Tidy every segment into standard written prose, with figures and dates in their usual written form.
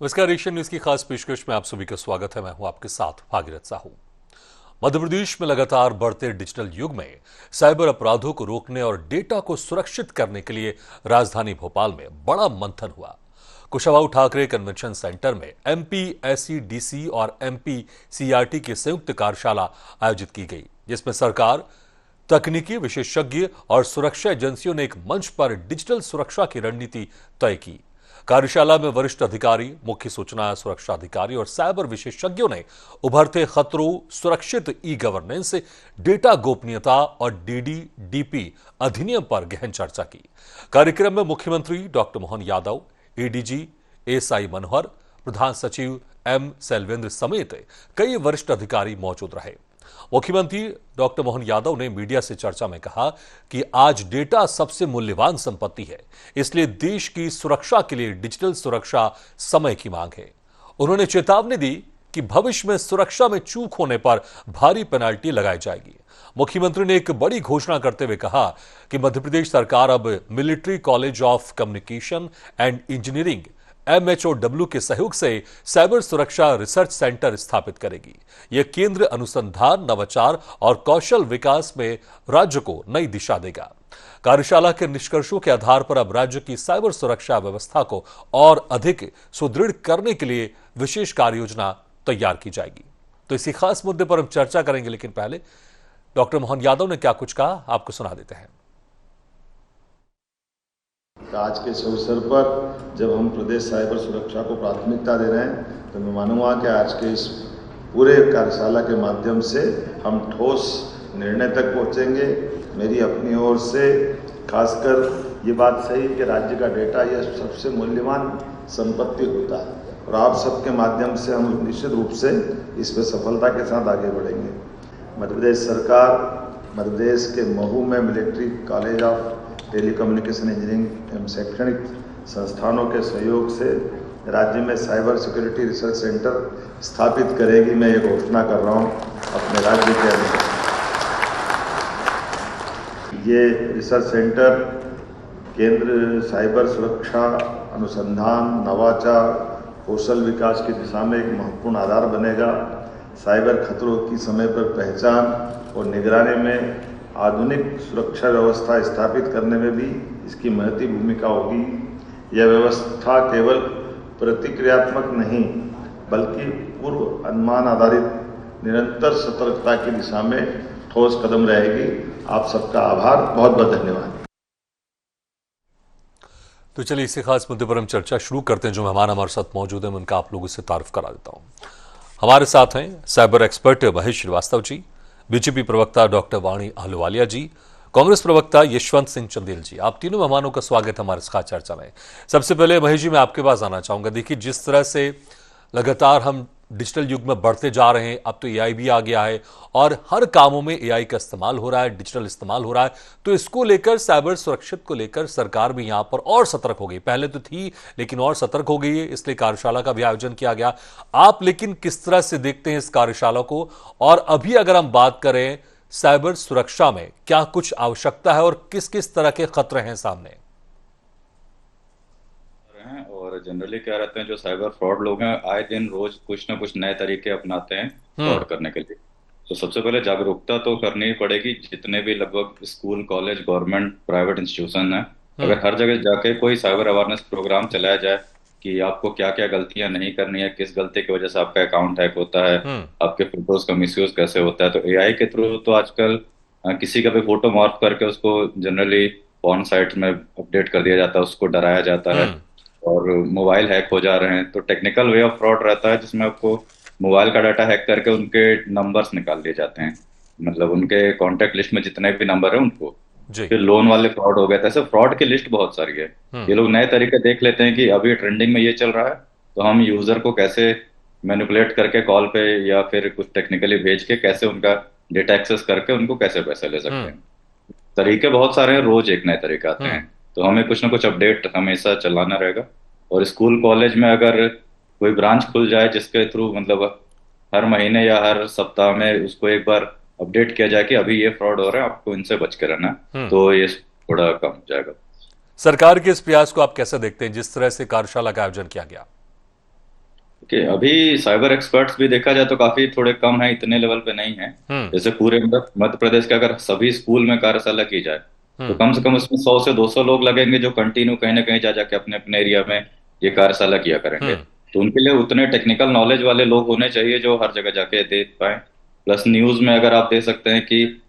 नमस्कार, Asian news की खास पेशकश में आप सभी का स्वागत है। मैं हूं आपके साथ भागीरथ साहू। मध्य प्रदेश में लगातार बढ़ते डिजिटल युग में साइबर अपराधों को रोकने और डेटा को सुरक्षित करने के लिए राजधानी भोपाल में बड़ा मंथन हुआ। कुशाभाऊ ठाकरे कन्वेंशन सेंटर में एमपीएसईडीसी और एमपीसीईआरटी की संयुक्त कार्यशाला आयोजित की गई, जिसमें सरकार, तकनीकी विशेषज्ञ और सुरक्षा एजेंसियों ने एक मंच पर डिजिटल सुरक्षा की रणनीति तय की। कार्यशाला में वरिष्ठ अधिकारी, मुख्य सूचना सुरक्षा अधिकारी और साइबर विशेषज्ञों ने उभरते खतरों, सुरक्षित ई गवर्नेंस, डेटा गोपनीयता और डीडीडीपी अधिनियम पर गहन चर्चा की। कार्यक्रम में मुख्यमंत्री doctor Mohan Yadav, ADG SI Manohar, प्रधान सचिव एम सेल्वेंद्र समेत कई वरिष्ठ अधिकारी मौजूद रहे। मुख्यमंत्री डॉक्टर मोहन यादव ने मीडिया से चर्चा में कहा कि आज डेटा सबसे मूल्यवान संपत्ति है, इसलिए देश की सुरक्षा के लिए डिजिटल सुरक्षा समय की मांग है। उन्होंने चेतावनी दी कि भविष्य में सुरक्षा में चूक होने पर भारी पेनाल्टी लगाई जाएगी। मुख्यमंत्री ने एक बड़ी घोषणा करते हुए कहा कि मध्य प्रदेश सरकार अब military college of communication and engineering MHOW के सहयोग से साइबर सुरक्षा रिसर्च सेंटर स्थापित करेगी। यह केंद्र अनुसंधान, नवाचार और कौशल विकास में राज्य को नई दिशा देगा। कार्यशाला के निष्कर्षों के आधार पर अब राज्य की साइबर सुरक्षा व्यवस्था को और अधिक सुदृढ़ करने के लिए विशेष कार्य योजना तैयार की जाएगी। तो इसी खास मुद्दे पर हम चर्चा करेंगे, लेकिन पहले डॉक्टर मोहन यादव ने क्या कुछ कहा, आपको सुना देते हैं। आज के इस अवसर पर जब हम प्रदेश साइबर सुरक्षा को प्राथमिकता दे रहे हैं, तो मैं मानूंगा कि आज के इस पूरे कार्यशाला के माध्यम से हम ठोस निर्णय तक पहुंचेंगे। मेरी अपनी ओर से खासकर ये बात सही है कि राज्य का डेटा यह सबसे मूल्यवान संपत्ति होता है और आप सबके माध्यम से हम निश्चित रूप से इस पर सफलता के साथ आगे बढ़ेंगे। मध्य प्रदेश सरकार मध्य प्रदेश के महू में military college of telecommunication engineering एवं शैक्षणिक संस्थानों के सहयोग से राज्य में साइबर सिक्योरिटी रिसर्च सेंटर स्थापित करेगी। मैं ये घोषणा कर रहा हूँ अपने राज्य के अंदर। ये रिसर्च सेंटर केंद्र साइबर सुरक्षा, अनुसंधान, नवाचार, कौशल विकास की दिशा में एक महत्वपूर्ण आधार बनेगा। साइबर खतरों की समय पर पहचान और निगरानी में आधुनिक सुरक्षा व्यवस्था स्थापित करने में भी इसकी महती भूमिका होगी। यह व्यवस्था केवल प्रतिक्रियात्मक नहीं, बल्कि पूर्व अनुमान आधारित निरंतर सतर्कता की दिशा में ठोस कदम रहेगी। आप सबका आभार, बहुत बहुत धन्यवाद। तो चलिए इसी खास मुद्दे पर हम चर्चा शुरू करते हैं। जो मेहमान हमारे साथ मौजूद हैं, उनका आप लोगों से तारुफ करा देता हूं। हमारे साथ हैं cyber expert Mahesh Srivastava ji, BJP प्रवक्ता डॉक्टर वाणी अहलुवालिया जी, कांग्रेस प्रवक्ता यशवंत सिंह चंदेल जी। आप तीनों मेहमानों का स्वागत है हमारे खास चर्चा में। सबसे पहले महेश जी, मैं आपके पास आना चाहूंगा। देखिए, जिस तरह से लगातार हम डिजिटल युग में बढ़ते जा रहे हैं, अब तो एआई भी आ गया है और हर कामों में एआई का इस्तेमाल हो रहा है, डिजिटल इस्तेमाल हो रहा है। तो इसको लेकर, साइबर सुरक्षित को लेकर सरकार भी यहां पर और सतर्क हो गई। पहले तो थी, लेकिन और सतर्क हो गई है, इसलिए कार्यशाला का भी आयोजन किया गया। आप लेकिन किस तरह से देखते हैं इस कार्यशाला को? और अभी अगर हम बात करें साइबर सुरक्षा में क्या कुछ आवश्यकता है और किस किस तरह के खतरे हैं सामने? और जनरली क्या रहते हैं, जो साइबर फ्रॉड लोग हैं, आए दिन रोज कुछ ना कुछ नए तरीके अपनाते हैं फ्रॉड करने के लिए। तो सबसे पहले जागरूकता तो करनी ही पड़ेगी। जितने भी लगभग school, college, government, private institution है, अगर हर जगह जाके कोई साइबर अवेयरनेस प्रोग्राम चलाया जाए कि आपको क्या क्या गलतियां नहीं करनी है, किस गलती की वजह से आपका अकाउंट हैक होता है, आपके फोटोज का मिसयूज कैसे होता है। तो एआई के थ्रू तो आजकल किसी का भी फोटो मॉर्फ करके उसको जनरली पॉर्न साइट में अपडेट कर दिया जाता है, उसको डराया जाता है और मोबाइल हैक हो जा रहे हैं। तो टेक्निकल वे ऑफ फ्रॉड रहता है जिसमें आपको मोबाइल का डाटा हैक करके उनके नंबर्स निकाल दिए जाते हैं, मतलब उनके कॉन्टेक्ट लिस्ट में जितने भी नंबर है उनको। फिर लोन वाले फ्रॉड हो गए थे। ऐसे फ्रॉड की लिस्ट बहुत सारी है। ये लोग नए तरीके देख लेते हैं कि अभी ट्रेंडिंग में ये चल रहा है, तो हम यूजर को कैसे मैनिपुलेट करके कॉल पे या फिर कुछ टेक्निकली भेज के कैसे उनका डेटा एक्सेस करके उनको कैसे पैसे ले सकते हैं। तरीके बहुत सारे हैं, रोज एक नए तरीके आते हैं। तो हमें कुछ ना कुछ अपडेट हमेशा चलाना रहेगा। और स्कूल कॉलेज में अगर कोई ब्रांच खुल जाए जिसके थ्रू मतलब हर महीने या हर सप्ताह में उसको एक बार अपडेट किया जाए कि अभी ये फ्रॉड हो रहा है, आपको इनसे बच के रहना, तो ये थोड़ा कम हो जाएगा। सरकार के इस प्रयास को आप कैसे देखते हैं, जिस तरह से कार्यशाला का आयोजन किया गया? कि अभी साइबर एक्सपर्ट्स भी देखा जाए तो काफी थोड़े कम है, इतने लेवल पे नहीं है। हम्म। जैसे पूरे मध्य प्रदेश के अगर सभी स्कूल में कार्यशाला की जाए तो हम्म। कम से कम उसमें 100 से 200 लोग लगेंगे जो कंटिन्यू कहीं ना कहीं जा जाके अपने अपने एरिया में ये कार्यशाला किया करेंगे। हम्म। तो उनके लिए उतने टेक्निकल नॉलेज वाले लोग होने चाहिए जो हर जगह जाके दे पाए। प्लस न्यूज में अगर आप दे सकते हैं कि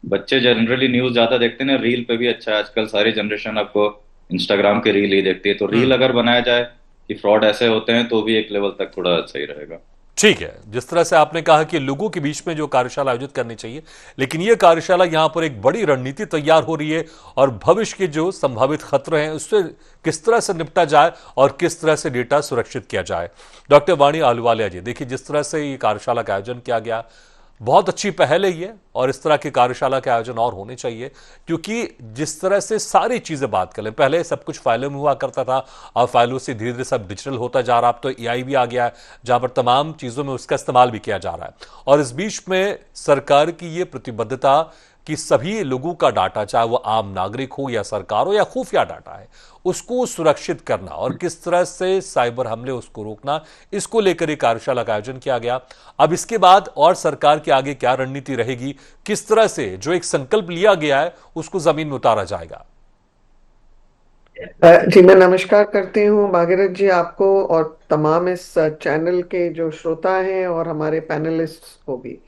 बच्चे जनरली न्यूज ज्यादा देखते हैं ना, रील पे भी अच्छा है आजकल सारी जनरेशन आपको इंस्टाग्राम के रील ही देखती है, तो रील हम्म। अगर बनाया जाए कि फ्रॉड ऐसे होते हैं तो भी एक लेवल तक थोड़ा सही रहेगा। ठीक है, जिस तरह से आपने कहा कि लोगों के बीच में जो कार्यशाला आयोजित करनी चाहिए, लेकिन ये कार्यशाला यहां पर एक बड़ी रणनीति तैयार हो रही है और भविष्य के जो संभावित खतरे हैं उससे किस तरह से निपटा जाए और किस तरह से डेटा सुरक्षित किया जाए। डॉक्टर वाणी आहलूवालिया जी, देखिए जिस तरह से ये कार्यशाला का आयोजन किया गया, बहुत अच्छी पहल है ये, और इस तरह की कार्यशाला के आयोजन और होने चाहिए, क्योंकि जिस तरह से सारी चीजें बात करें, पहले सब कुछ फाइलों में हुआ करता था, अब फाइलों से धीरे धीरे सब डिजिटल होता जा रहा है। अब तो एआई भी आ गया है जहां पर तमाम चीजों में उसका इस्तेमाल भी किया जा रहा है, और इस बीच में सरकार की ये प्रतिबद्धता कि सभी लोगों का डाटा, चाहे वो आम नागरिक हो या सरकार हो या खुफिया डाटा है, उसको सुरक्षित करना और किस तरह से साइबर हमले उसको रोकना, इसको लेकर एक कार्यशाला का आयोजन किया गया। अब इसके बाद और सरकार के आगे क्या रणनीति रहेगी, किस तरह से जो एक संकल्प लिया गया है उसको जमीन में उतारा जाएगा। जी, मैं नमस्कार करती हूँ भागीरथ जी, आपको और तमाम इस चैनल के जो श्रोता हैं और हमारे पैनलिस्ट्स को भी।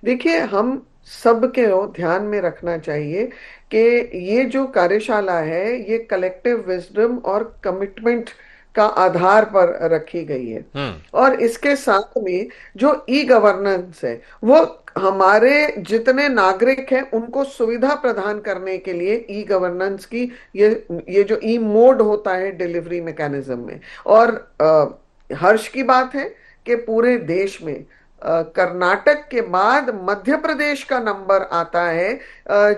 देखिए, हम सब के ध्यान में रखना चाहिए कि ये जो कार्यशाला है ये कलेक्टिव विजडम और कमिटमेंट का आधार पर रखी गई है। हम्म। और इसके साथ में जो ई गवर्नेंस है वो हमारे जितने नागरिक हैं उनको सुविधा प्रदान करने के लिए ई गवर्नेंस की ये जो ई मोड होता है डिलीवरी मैकेनिज्म में। और हर्ष की बात है कि पूरे देश में कर्नाटक के बाद मध्य प्रदेश का नंबर आता है,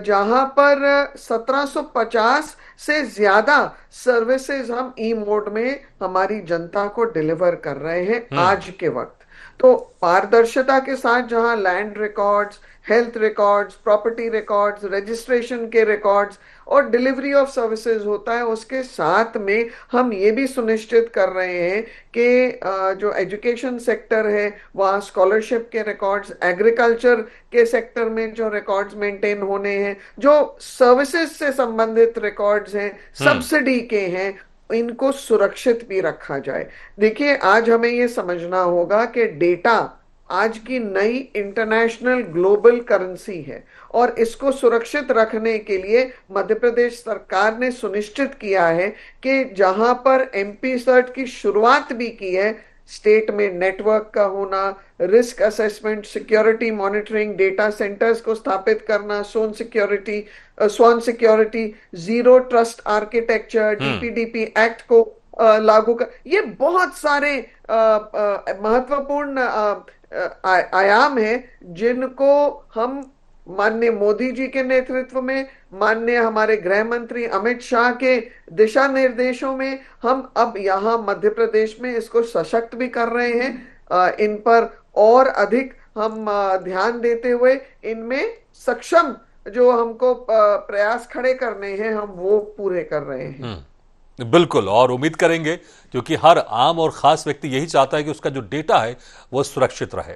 जहां पर 1750 से ज्यादा सर्विसेज हम ई मोड में हमारी जनता को डिलीवर कर रहे हैं आज के वक्त। तो पारदर्शिता के साथ जहां land records, health records, property records, registration के रिकॉर्ड्स और डिलीवरी ऑफ सर्विसेज होता है, उसके साथ में हम ये भी सुनिश्चित कर रहे हैं कि जो एजुकेशन सेक्टर है वहाँ स्कॉलरशिप के रिकॉर्ड्स, एग्रीकल्चर के सेक्टर में जो रिकॉर्ड्स मेंटेन होने हैं, जो सर्विसेज से संबंधित रिकॉर्ड्स हैं, सब्सिडी के हैं, इनको सुरक्षित भी रखा जाए। देखिए, आज हमें ये समझना होगा कि डेटा आज की नई इंटरनेशनल ग्लोबल करेंसी है और इसको सुरक्षित रखने के लिए मध्य प्रदेश सरकार ने सुनिश्चित किया है कि जहां पर एमपी सर्ट की शुरुआत भी की है, स्टेट में नेटवर्क का होना, risk assessment, security monitoring, data centres को स्थापित करना, स्वान security, zero trust architecture, DPDP act को लागू कर, ये बहुत सारे महत्वपूर्ण आयाम है जिनको हम माननीय मोदी जी के नेतृत्व में, माननीय हमारे गृह मंत्री अमित शाह के दिशा निर्देशों में हम अब यहाँ मध्य प्रदेश में इसको सशक्त भी कर रहे हैं। इन पर और अधिक हम ध्यान देते हुए इनमें सक्षम जो हमको प्रयास खड़े करने हैं हम वो पूरे कर रहे हैं। बिल्कुल, और उम्मीद करेंगे, क्योंकि हर आम और खास व्यक्ति यही चाहता है कि उसका जो डेटा है वो सुरक्षित रहे।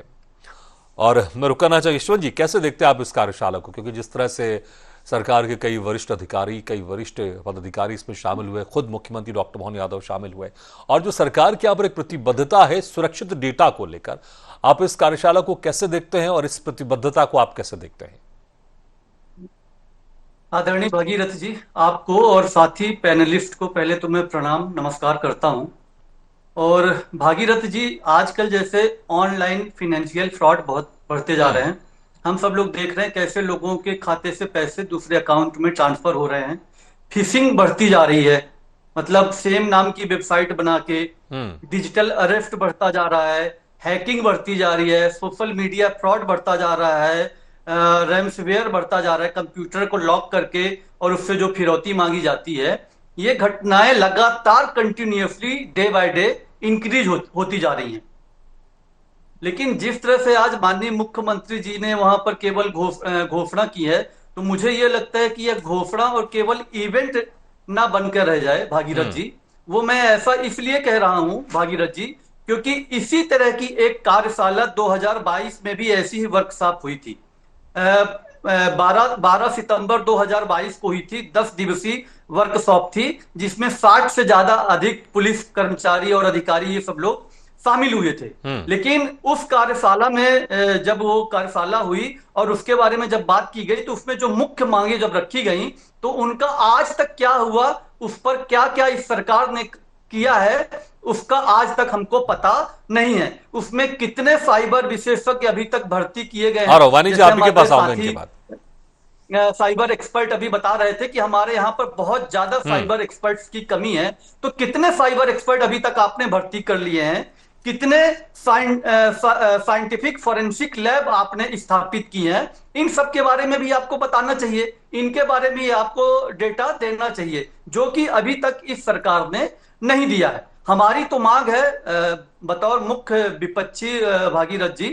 और मैं रुकना चाहिए, यशवंत जी कैसे देखते हैं आप इस कार्यशाला को, क्योंकि जिस तरह से सरकार के कई वरिष्ठ अधिकारी, कई वरिष्ठ पदाधिकारी इसमें शामिल हुए, खुद मुख्यमंत्री डॉक्टर मोहन यादव शामिल हुए, और जो सरकार की यहाँ पर एक प्रतिबद्धता है सुरक्षित डेटा को लेकर, आप इस कार्यशाला को कैसे देखते हैं और इस प्रतिबद्धता को आप कैसे देखते हैं? आदरणीय भगीरथ जी, आपको और साथी पैनलिस्ट को पहले तो मैं प्रणाम नमस्कार करता हूं। और भागीरथ जी, आजकल जैसे ऑनलाइन फिनेंशियल फ्रॉड बहुत बढ़ते जा रहे हैं, हम सब लोग देख रहे हैं कैसे लोगों के खाते से पैसे दूसरे अकाउंट में ट्रांसफर हो रहे हैं। फिशिंग बढ़ती जा रही है, मतलब सेम नाम की वेबसाइट बना के डिजिटल अरेस्ट बढ़ता जा रहा है, हैकिंग बढ़ती जा रही है, सोशल मीडिया फ्रॉड बढ़ता जा रहा है, रैमसवेयर बढ़ता जा रहा है, कंप्यूटर को लॉक करके और उससे जो फिरौती मांगी जाती है। ये घटनाएं लगातार continuously day by day increase होती जा रही हैं। लेकिन जिस तरह से आज माननीय मुख्यमंत्री जी ने वहां पर केवल घोषणा की है, तो मुझे यह लगता है कि यह घोषणा और केवल इवेंट ना बनकर रह जाए भागीरथ जी। वो मैं ऐसा इसलिए कह रहा हूं भागीरथ जी, क्योंकि इसी तरह की एक कार्यशाला 2022 में भी ऐसी ही वर्कशॉप हुई थी। 12 सितंबर 2022 को हुई थी। 10 दिवसीय वर्कशॉप थी, जिसमें 60 से ज्यादा अधिक पुलिस कर्मचारी और अधिकारी ये सब लोग शामिल हुए थे। लेकिन उस कार्यशाला में जब वो कार्यशाला हुई और उसके बारे में जब बात की गई, तो उसमें जो मुख्य मांगे जब रखी गई, तो उनका आज तक क्या हुआ, उस पर क्या क्या इस सरकार ने किया है, उसका आज तक हमको पता नहीं है। उसमें कितने साइबर विशेषज्ञ अभी तक भर्ती किए गए हैं। वानी जी, आप के पास आऊंगा इनके बाद। साइबर एक्सपर्ट अभी बता रहे थे कि हमारे यहाँ पर बहुत ज्यादा साइबर एक्सपर्ट्स की कमी है। तो कितने साइबर एक्सपर्ट अभी तक आपने भर्ती कर लिए हैं, कितने साइंटिफिक फॉरेंसिक लैब आपने स्थापित किए हैं, इन सब के बारे में भी आपको बताना चाहिए। इनके बारे में आपको डेटा देना चाहिए, जो कि अभी तक इस सरकार ने नहीं दिया है। हमारी तो मांग है बतौर मुख्य विपक्षी भागीरथ जी,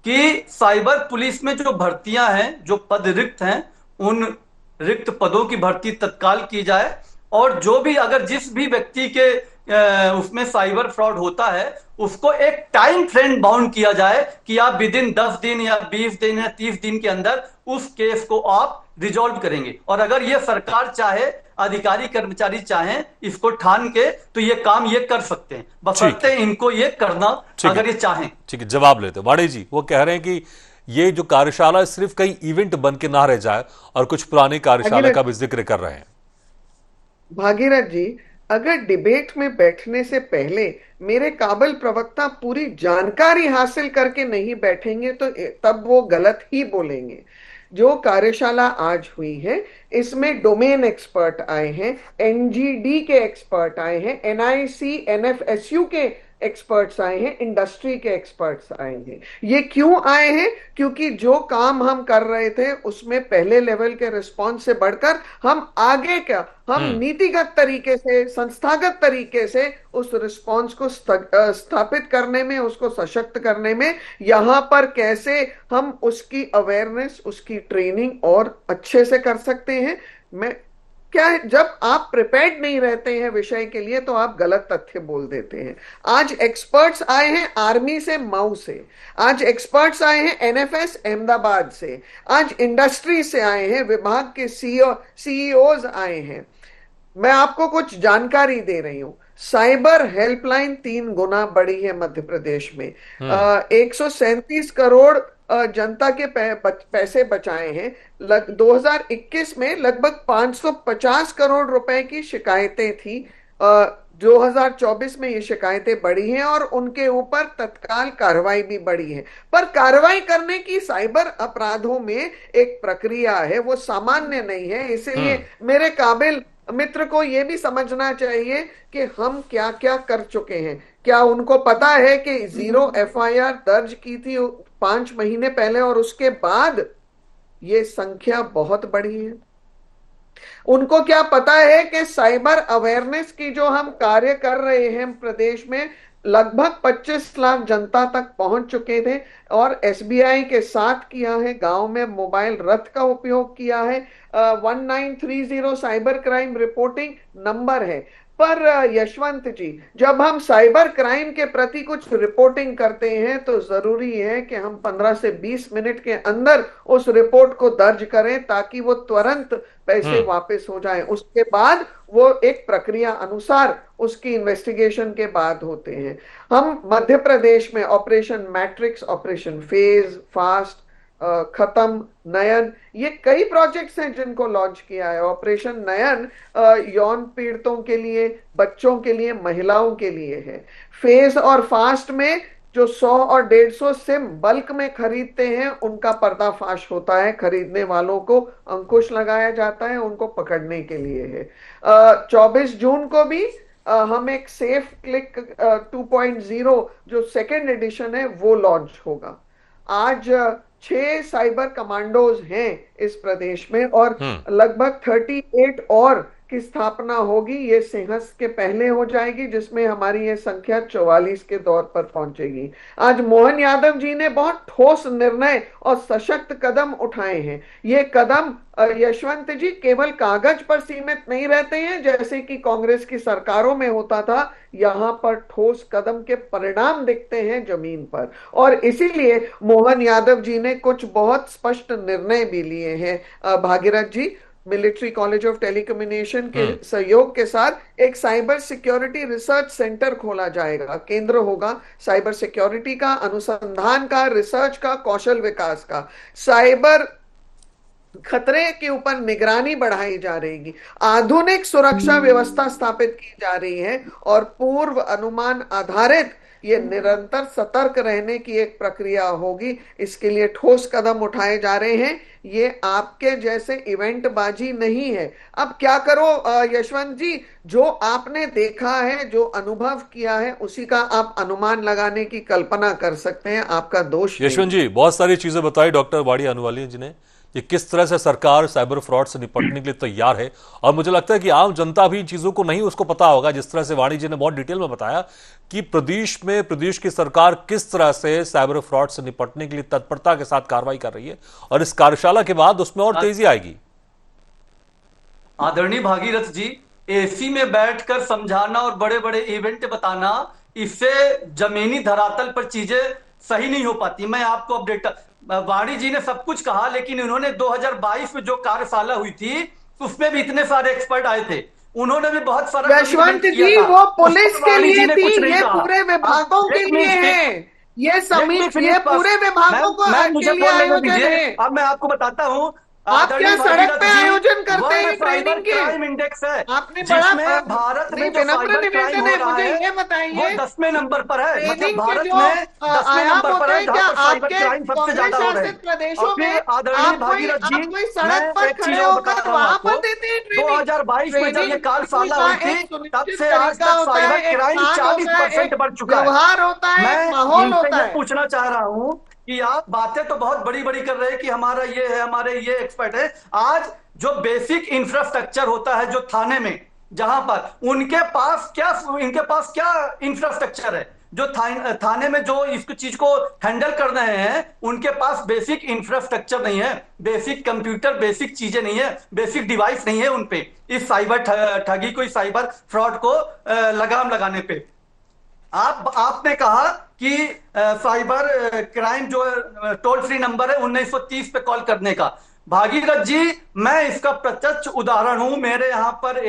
कि साइबर पुलिस में जो भर्तियां हैं, जो पद रिक्त हैं, उन रिक्त पदों की भर्ती तत्काल की जाए। और जो भी, अगर जिस भी व्यक्ति के उसमें साइबर फ्रॉड होता है, उसको एक टाइम फ्रेम बाउंड किया जाए कि आप विद इन 10 दिन या 20 दिन या 30 दिन के अंदर उस केस को आप रिजॉल्व करेंगे। और अगर ये सरकार चाहे, अधिकारी कर्मचारी चाहें इसको ठान के, तो ये काम ये कर सकते हैं, बशर्ते इनको ये करना अगर ये चाहें। ठीक है, जवाब लेते हैं। वाणी जी, वो कह रहे हैं कि ये जो कार्यशाला सिर्फ कई इवेंट बन के ना रह जाए, और कुछ पुरानी कार्यशाला का भी जिक्र कर रहे हैं। भागीरथ जी, अगर डिबेट में बैठने से पहले मेरे काबिल प्रवक्ता पूरी जानकारी हासिल करके नहीं बैठेंगे, तो तब वो गलत ही बोलेंगे। जो कार्यशाला आज हुई है, इसमें डोमेन एक्सपर्ट आए हैं, एनजीडी के एक्सपर्ट आए हैं, एनआईसी एनएफएसयू के एक्सपर्ट्स आए हैं, इंडस्ट्री के एक्सपर्ट्स आए हैं। ये क्यों आए हैं? क्योंकि जो काम हम कर रहे थे उसमें पहले लेवल के रिस्पांस से बढ़कर हम आगे का, हम नीतिगत तरीके से, संस्थागत तरीके से उस रिस्पांस को स्थापित करने में, उसको सशक्त करने में, यहां पर कैसे हम उसकी अवेयरनेस, उसकी ट्रेनिंग और अच्छे से कर सकते हैं। मैं क्या है, जब आप प्रिपेयर्ड नहीं रहते हैं विषय के लिए, तो आप गलत तथ्य बोल देते हैं। आज एक्सपर्ट्स आए हैं आर्मी से, मऊ से। आज एक्सपर्ट्स आए हैं एनएफएस अहमदाबाद से। आज इंडस्ट्री से आए हैं, विभाग के सीईओज आए हैं। मैं आपको कुछ जानकारी दे रही हूं। साइबर हेल्पलाइन 3 गुना बढ़ी है मध्य प्रदेश में। 137 करोड़ जनता के पैसे बचाए हैं। 2021 में लगभग 550 करोड़ रुपए की शिकायतें थी। 2024 में ये शिकायतें बढ़ी हैं और उनके ऊपर तत्काल कार्रवाई भी बढ़ी है। पर कार्रवाई करने की साइबर अपराधों में एक प्रक्रिया है, वो सामान्य नहीं है। इसीलिए मेरे काबिल मित्र को यह भी समझना चाहिए कि हम क्या क्या कर चुके हैं। क्या उनको पता है कि 0 एफआईआर दर्ज की थी 5 महीने पहले, और उसके बाद ये संख्या बहुत बढ़ी है? उनको क्या पता है कि साइबर अवेयरनेस की जो हम कार्य कर रहे हैं प्रदेश में, लगभग 25 लाख जनता तक पहुंच चुके थे, और एसबीआई के साथ किया है। गांव में मोबाइल रथ का उपयोग किया है। 1930 साइबर क्राइम रिपोर्टिंग नंबर है। पर यशवंत जी, जब हम साइबर क्राइम के प्रति कुछ रिपोर्टिंग करते हैं, तो जरूरी है कि हम 15 से 20 मिनट के अंदर उस रिपोर्ट को दर्ज करें, ताकि वो तुरंत पैसे वापस हो जाएं। उसके बाद वो एक प्रक्रिया अनुसार उसकी इन्वेस्टिगेशन के बाद होते हैं। हम मध्य प्रदेश में operation matrix, operation phase, fast, खत्म, नयन, ये कई प्रोजेक्ट्स हैं जिनको लॉन्च किया है। ऑपरेशन नयन यौन पीड़ितों के लिए, बच्चों के लिए, महिलाओं के लिए है। फेज और फास्ट में जो 100 और 150 सिम बल्क में खरीदते हैं, उनका पर्दाफाश होता है। खरीदने वालों को अंकुश लगाया जाता है, उनको पकड़ने के लिए है। 24 जून को भी हम एक सेफ क्लिक 2.0 जो सेकेंड एडिशन है, वो लॉन्च होगा। आज 6 साइबर कमांडोज हैं इस प्रदेश में, और लगभग 38 और की स्थापना होगी, ये सिंहस्थ के पहले हो जाएगी, जिसमें हमारी ये संख्या 44 के दौर पर पहुंचेगी। आज मोहन यादव जी ने बहुत ठोस निर्णय और सशक्त कदम उठाए हैं। ये कदम यशवंत जी केवल कागज पर सीमित नहीं रहते हैं जैसे कि कांग्रेस की सरकारों में होता था। यहाँ पर ठोस कदम के परिणाम दिखते हैं जमीन पर, और इसीलिए मोहन यादव जी ने कुछ बहुत स्पष्ट निर्णय भी लिए हैं। भागीरथ जी, मिलिट्री कॉलेज ऑफ टेलीकम्युनिकेशन के सहयोग के साथ एक साइबर सिक्योरिटी रिसर्च सेंटर खोला जाएगा। केंद्र होगा साइबर सिक्योरिटी का, अनुसंधान का, रिसर्च का, कौशल विकास का। साइबर खतरे के ऊपर निगरानी बढ़ाई जा रही, आधुनिक सुरक्षा व्यवस्था स्थापित की जा रही है, और पूर्व अनुमान आधारित ये निरंतर सतर्क रहने की एक प्रक्रिया होगी। इसके लिए ठोस कदम उठाए जा रहे हैं। ये आपके जैसे इवेंट बाजी नहीं है। अब क्या करो यशवंत जी, जो आपने देखा है, जो अनुभव किया है, उसी का आप अनुमान लगाने की कल्पना कर सकते हैं। आपका दोष नहीं। यशवंत जी, बहुत सारी चीजें बताई डॉक्टर वाणी अनुवालिया जी ने कि किस तरह से सरकार साइबर फ्रॉड से निपटने के लिए तैयार है, और मुझे लगता है कि आम जनता भी इन चीजों को नहीं उसको पता होगा। जिस तरह से वाणी जी ने बहुत डिटेल में बताया कि प्रदेश की सरकार किस तरह से साइबर फ्रॉड से निपटने के लिए तत्परता के साथ कार्रवाई कर रही है, और इस कार्यशाला के बाद उसमें और तेजी आएगी। आदरणीय भागीरथ जी, एसी में बैठकर समझाना और बड़े बड़े इवेंट बताना, इससे जमीनी धरातल पर चीजें सही नहीं हो पाती। मैं आपको अपडेट, वाणी जी ने सब कुछ कहा, लेकिन उन्होंने 2022 में जो कार्यशाला हुई थी उसमें भी इतने सारे एक्सपर्ट आए थे, उन्होंने भी बहुत सारा यशवंत जी, वो पुलिस के लिए थी, ये पूरे विभागों के लिए है। ये पूरे विभागों को के लिए आयोजन है। अब मैं आपको बताता हूँ, आप क्या सड़क पे आयोजन करते हैं ट्रेनिंग के? क्राइम इंडेक्स है, आपने जिसमें भारत में जो साइबर क्राइम हो रहा है, ये बताइए, वो 10वें नंबर पर है। मतलब भारत जो में 10वें नंबर पर है जहां पर साइबर आपके क्राइम सबसे ज्यादा हो रहे हैं। प्रदेशों में आदरणीय भागीरथ जी, कोई सड़क पर खड़े होकर वहां पर देते हैं ट्रेनिंग। 2022 में जब ये कार्यशाला हुई थी, तब से आज तक साइबर क्राइम 40% बढ़ चुका है। व्यवहार होता है, माहौल होता है। पूछना चाह रहा हूँ कि आप बातें तो बहुत बड़ी बड़ी कर रहे हैं कि हमारा ये है, हमारे ये एक्सपर्ट है। आज जो बेसिक इंफ्रास्ट्रक्चर होता है जो थाने में, जहां पर इनके पास क्या इंफ्रास्ट्रक्चर है, जो थाने में जो इस चीज को हैंडल कर रहे हैं, उनके पास बेसिक इंफ्रास्ट्रक्चर नहीं है, बेसिक कंप्यूटर, बेसिक चीजें नहीं है, बेसिक डिवाइस नहीं है उनपे, इस साइबर ठगी को, इस साइबर फ्रॉड को लगाम लगाने पे। आपने कहा कि साइबर क्राइम जो टोल फ्री नंबर है 1930 पे कॉल करने का। भागीरथ जी, मैं इसका प्रत्यक्ष उदाहरण हूं। मेरे यहाँ पर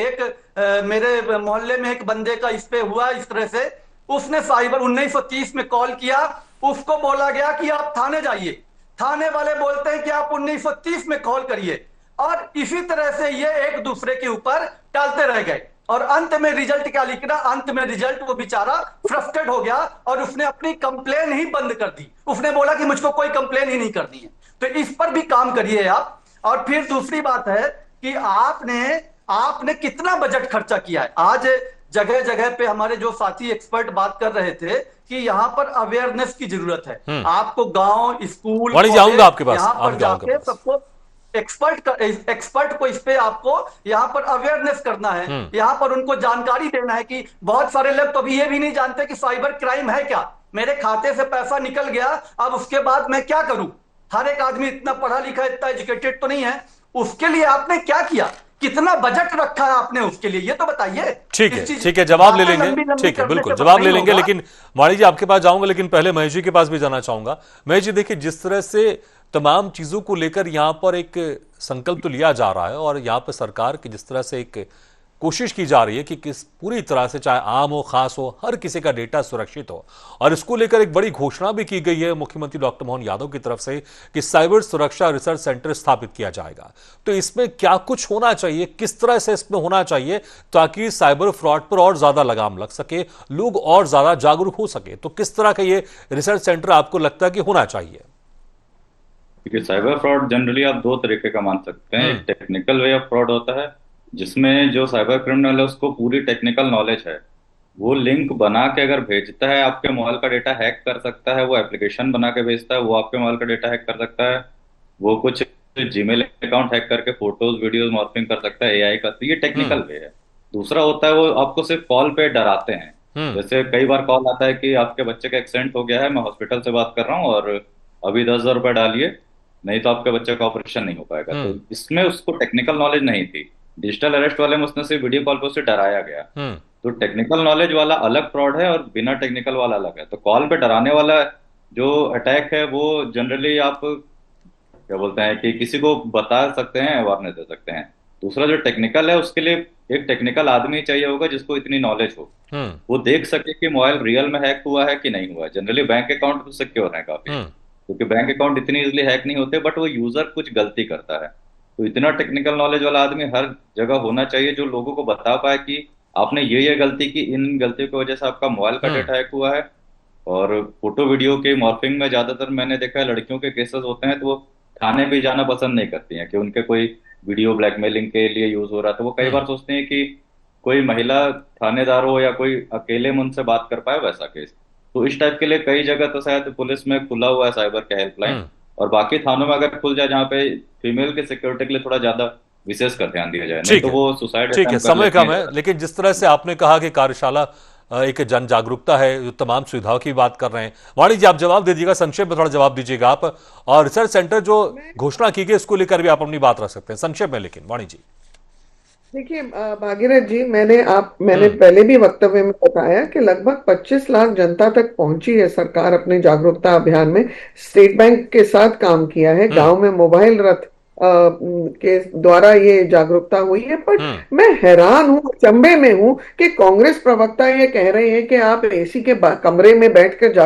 मेरे मोहल्ले में एक बंदे का इस पे हुआ, इस तरह से उसने साइबर 1930 में कॉल किया, उसको बोला गया कि आप थाने जाइए, थाने वाले बोलते हैं कि आप 1930 में कॉल करिए, और इसी तरह से ये एक दूसरे के ऊपर टालते रह गए, और अंत में रिजल्ट क्या लिखना, अंत में रिजल्ट वो बेचारा फ्रस्ट्रेट हो गया और उसने अपनी कंप्लेन ही बंद कर दी। उसने बोला कि मुझको कोई कंप्लेन ही नहीं करनी है। तो इस पर भी काम करिए आप। और फिर दूसरी बात है कि आपने कितना बजट खर्चा किया है। आज जगह जगह पे हमारे जो साथी एक्सपर्ट बात कर रहे थे कि यहाँ पर अवेयरनेस की जरूरत है। आपको गांव, स्कूल, जाऊंगा आपके पास, यहाँ पर जाके सबको एक्सपर्ट को इस पे आपको यहाँ पर अवेयरनेस करना है, यहाँ पर उनको जानकारी देना है कि बहुत सारे लोग तो अभी ये भी नहीं जानते कि साइबर क्राइम है क्या। मेरे खाते से पैसा निकल गया, अब उसके बाद मैं क्या करूं। हर एक आदमी इतना पढ़ा लिखा, इतना एजुकेटेड तो नहीं है। उसके लिए आपने क्या किया, कितना बजट रखा है आपने उसके लिए, ये तो बताइए। ठीक है, जवाब ले लेंगे। ठीक है, बिल्कुल जवाब ले लेंगे, लेकिन वाणी जी आपके पास जाऊंगा, लेकिन पहले महेश जी के पास भी जाना चाहूंगा। महेश जी, देखिए जिस तरह से तमाम चीजों को लेकर यहां पर एक संकल्प तो लिया जा रहा है, और यहां पर सरकार की जिस तरह से एक कोशिश की जा रही है कि किस पूरी तरह से, चाहे आम हो खास हो, हर किसी का डेटा सुरक्षित हो, और इसको लेकर एक बड़ी घोषणा भी की गई है मुख्यमंत्री डॉक्टर मोहन यादव की तरफ से कि साइबर सुरक्षा रिसर्च सेंटर स्थापित किया जाएगा। तो इसमें क्या कुछ होना चाहिए, किस तरह से इसमें होना चाहिए ताकि साइबर फ्रॉड पर और ज्यादा लगाम लग सके, लोग और ज्यादा जागरूक हो सके? तो किस तरह का ये रिसर्च सेंटर आपको लगता है कि होना चाहिए? क्योंकि साइबर फ्रॉड जनरली आप दो तरीके का मान सकते हैं। एक टेक्निकल वे ऑफ फ्रॉड होता है, जिसमें जो साइबर क्रिमिनल है उसको पूरी टेक्निकल नॉलेज है, वो लिंक बना के अगर भेजता है आपके मोबाइल का डेटा हैक कर सकता है, वो एप्लीकेशन बना के भेजता है, वो आपके मोबाइल का डेटा हैक कर सकता है, वो कुछ जीमेल अकाउंट हैक करके फोटोज वीडियोस मॉर्फिंग कर सकता है एआई का, तो ये टेक्निकल वे है। दूसरा होता है वो आपको सिर्फ कॉल पे डराते हैं। हम्म। जैसे कई बार कॉल आता है कि आपके बच्चे का एक्सीडेंट हो गया है, मैं हॉस्पिटल से बात कर रहा हूँ और अभी 10,000 रुपये डालिए, नहीं तो आपके बच्चे का ऑपरेशन नहीं हो पाएगा। तो हम्म। इसमें उसको टेक्निकल नॉलेज नहीं थी। डिजिटल अरेस्ट वाले में उसने सिर्फ वीडियो कॉल पे उसे डराया गया। हम्म। तो टेक्निकल नॉलेज वाला अलग फ्रॉड है और बिना टेक्निकल वाला अलग है। तो कॉल पे डराने वाला जो अटैक है वो जनरली आप क्या बोलते हैं कि किसी को बता सकते हैं, अवेयरनेस दे सकते हैं। दूसरा जो टेक्निकल है उसके लिए एक टेक्निकल आदमी चाहिए होगा जिसको इतनी नॉलेज हो, हम्म। वो देख सके कि मोबाइल रियल में हैक हुआ है कि नहीं हुआ है। जनरली बैंक अकाउंट तो सिक्योर है काफी, हम्म। क्योंकि बैंक अकाउंट इतनी इजीली हैक नहीं होते, बट वो यूजर कुछ गलती करता है। तो इतना टेक्निकल नॉलेज वाला आदमी हर जगह होना चाहिए जो लोगों को बता पाए कि आपने ये गलती की, इन गलतियों की वजह से आपका मोबाइल का डेटा हैक हुआ है। और फोटो वीडियो के मॉर्फिंग में ज्यादातर मैंने देखा है लड़कियों के केसेस होते हैं, तो वो थाने भी जाना पसंद नहीं करती हैं कि उनके कोई वीडियो ब्लैकमेलिंग के लिए यूज हो रहा है। तो वो कई बार सोचते हैं कि कोई महिला थानेदार हो या कोई अकेले में उनसे बात कर पाए वैसा केस। तो इस टाइप के लिए कई जगह तो शायद पुलिस में खुला हुआ है साइबर का हेल्पलाइन, हम्म। और बाकी थानों में अगर खुल जाए जहाँ पे फीमेल के सिक्योरिटी के लिए थोड़ा ज्यादा विशेष कर ध्यान दिया जाए, नहीं ठीक तो है। वो सुसाइड ठीक है, अटेम्प्ट कर समय लेती कम हैं है, ज्यादा। लेकिन जिस तरह से आपने कहा कि कार्यशाला एक जन जागरूकता है, जो तमाम सुविधाओं की बात कर रहे हैं, वाणी जी आप जवाब दे दीजिएगा, संक्षेप में थोड़ा जवाब दीजिएगा आप। और रिसर्च सेंटर जो घोषणा की गई इसको लेकर भी आप अपनी बात रख सकते हैं संक्षेप में, लेकिन वाणी जी। देखिए भागीरथ जी, मैंने हम्म। पहले भी वक्तव्य में बताया कि लगभग 25 लाख जनता तक पहुंची है सरकार अपने जागरूकता अभियान में। स्टेट बैंक के साथ काम किया है, हम्म। गांव में मोबाइल रथ के द्वारा ये जागरूकता हुई है। पर हम्म। मैं हैरान हूं, अचंभे में हूं कि कांग्रेस प्रवक्ता ये कह रहे हैं कि आप एसी के कमरे में बैठकर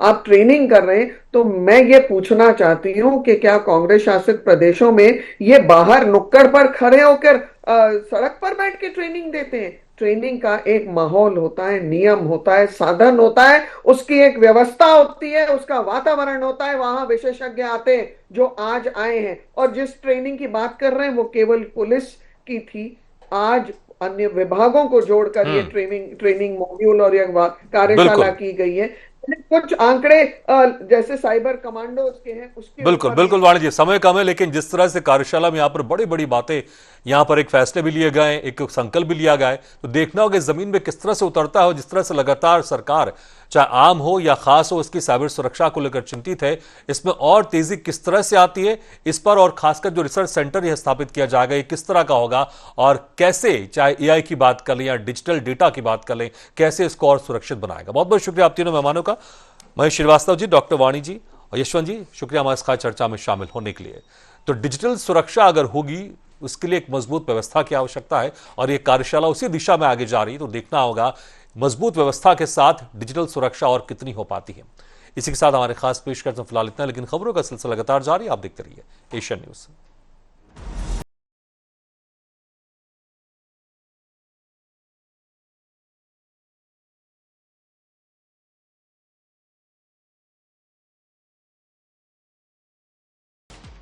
आप ट्रेनिंग कर रहे हैं। तो मैं ये पूछना चाहती हूँ कि क्या कांग्रेस शासित प्रदेशों में ये बाहर नुक्कड़ पर खड़े होकर सड़क पर बैठ के ट्रेनिंग देते हैं? ट्रेनिंग का एक माहौल होता है, नियम होता है, साधन होता है, उसकी एक व्यवस्था होती है, उसका वातावरण होता है। वहां विशेषज्ञ आते हैं जो आज आए हैं, और जिस ट्रेनिंग की बात कर रहे हैं वो केवल पुलिस की थी। आज अन्य विभागों को जोड़कर ये हम्म। ट्रेनिंग मॉड्यूल और ये कार्यशाला बिल्कुल की गई है। कुछ आंकड़े जैसे साइबर कमांडोज के हैं उसके बिल्कुल ऊपर बिल्कुल वाणी जी, समय कम है, लेकिन जिस तरह से कार्यशाला में यहाँ पर बड़ी बड़ी बातें, यहाँ पर एक फैसले भी लिए गए, एक संकल्प भी लिया गया है, तो देखना होगा जमीन में किस तरह से उतरता है। जिस तरह से लगातार सरकार, चाहे आम हो या खास हो, इसकी साइबर सुरक्षा को लेकर चिंतित है, इसमें और तेजी किस तरह से आती है इस पर, और खासकर जो रिसर्च सेंटर यह स्थापित किया जाएगा ये किस तरह का होगा, और कैसे, चाहे एआई की बात कर लें या डिजिटल डेटा की बात कर लें, कैसे इसको और सुरक्षित बनाएगा। बहुत बहुत शुक्रिया आप तीनों मेहमानों का, महेश श्रीवास्तव जी, डॉक्टर वाणी जी और यशवंत जी, शुक्रिया हमारे खास चर्चा में शामिल होने के लिए। तो डिजिटल सुरक्षा अगर होगी उसके लिए एक मजबूत व्यवस्था की आवश्यकता है, और ये कार्यशाला उसी दिशा में आगे जा रही है। तो देखना होगा मजबूत व्यवस्था के साथ डिजिटल सुरक्षा और कितनी हो पाती है। इसी के साथ हमारे खास पेशकश में फिलहाल इतना, लेकिन खबरों का सिलसिला लगातार जारी, आप देखते रहिए एशियन न्यूज।